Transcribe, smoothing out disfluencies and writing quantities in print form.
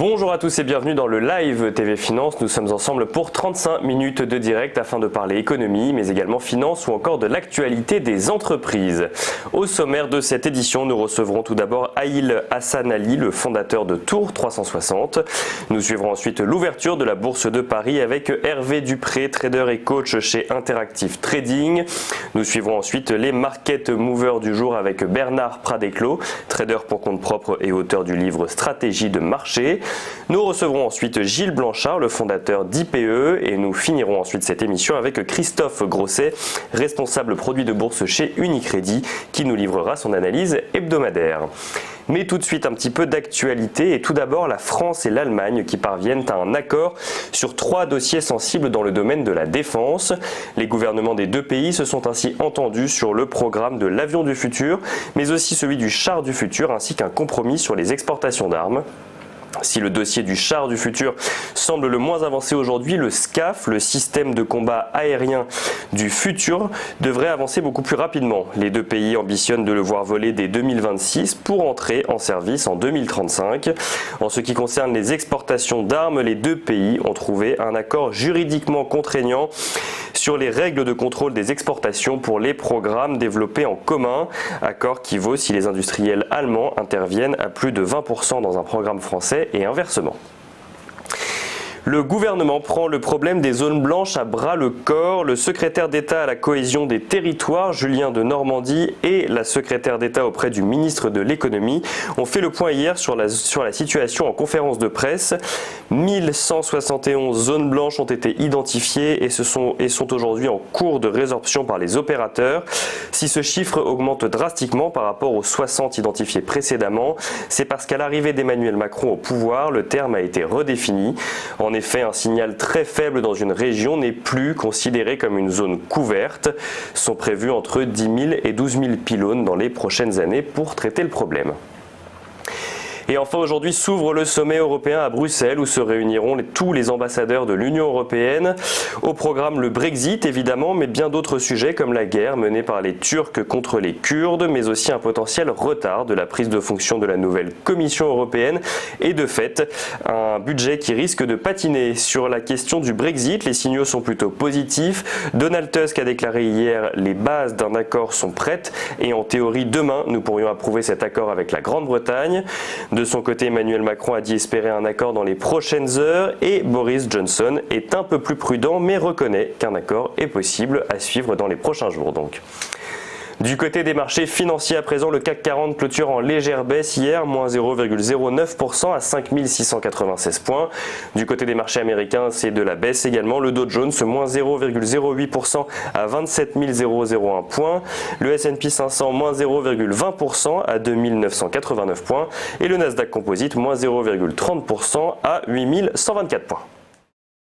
Bonjour à tous et bienvenue dans le live TV Finance. Nous sommes ensemble pour 35 minutes de direct afin de parler économie, mais également finance ou encore de l'actualité des entreprises. Au sommaire de cette édition, nous recevrons tout d'abord Aïl Hassan Ali, le fondateur de Tour 360. Nous suivrons ensuite l'ouverture de la Bourse de Paris avec Hervé Dupré, trader et coach chez Interactive Trading. Nous suivrons ensuite les market movers du jour avec Bernard Pradeclos, trader pour compte propre et auteur du livre Stratégie de marché. Nous recevrons ensuite Gilles Blanchard, le fondateur d'IPE, et nous finirons ensuite cette émission avec Christophe Grosset, responsable produit de bourse chez Unicredit, qui nous livrera son analyse hebdomadaire. Mais tout de suite un petit peu d'actualité et tout d'abord la France et l'Allemagne qui parviennent à un accord sur 3 dossiers sensibles dans le domaine de la défense. Les gouvernements des deux pays se sont ainsi entendus sur le programme de l'avion du futur, mais aussi celui du char du futur ainsi qu'un compromis sur les exportations d'armes. Si le dossier du char du futur semble le moins avancé aujourd'hui, le SCAF, le système de combat aérien du futur, devrait avancer beaucoup plus rapidement. Les deux pays ambitionnent de le voir voler dès 2026 pour entrer en service en 2035. En ce qui concerne les exportations d'armes, les deux pays ont trouvé un accord juridiquement contraignant sur les règles de contrôle des exportations pour les programmes développés en commun. Accord qui vaut si les industriels allemands interviennent à plus de 20% dans un programme français et inversement. Le gouvernement prend le problème des zones blanches à bras le corps. Le secrétaire d'État à la cohésion des territoires, Julien de Normandie, et la secrétaire d'État auprès du ministre de l'économie ont fait le point hier sur la situation en conférence de presse. 1171 zones blanches ont été identifiées et sont aujourd'hui en cours de résorption par les opérateurs. Si ce chiffre augmente drastiquement par rapport aux 60 identifiés précédemment, c'est parce qu'à l'arrivée d'Emmanuel Macron au pouvoir, le terme a été redéfini. En effet, un signal très faible dans une région n'est plus considéré comme une zone couverte. Sont prévus entre 10 000 et 12 000 pylônes dans les prochaines années pour traiter le problème. Et enfin, aujourd'hui s'ouvre le sommet européen à Bruxelles où se réuniront tous les ambassadeurs de l'Union européenne. Au programme, le Brexit évidemment, mais bien d'autres sujets comme la guerre menée par les Turcs contre les Kurdes, mais aussi un potentiel retard de la prise de fonction de la nouvelle Commission européenne et de fait, un budget qui risque de patiner. Sur la question du Brexit, les signaux sont plutôt positifs. Donald Tusk a déclaré hier « Les bases d'un accord sont prêtes et en théorie demain, nous pourrions approuver cet accord avec la Grande-Bretagne ». De son côté, Emmanuel Macron a dit espérer un accord dans les prochaines heures et Boris Johnson est un peu plus prudent mais reconnaît qu'un accord est possible à suivre dans les prochains jours donc. Du côté des marchés financiers à présent, le CAC 40 clôture en légère baisse hier, moins 0,09% à 5696 points. Du côté des marchés américains, c'est de la baisse également. Le Dow Jones, moins 0,08% à 27 001 points. Le S&P 500, moins 0,20% à 2989 points. Et le Nasdaq Composite, moins 0,30% à 8124 points.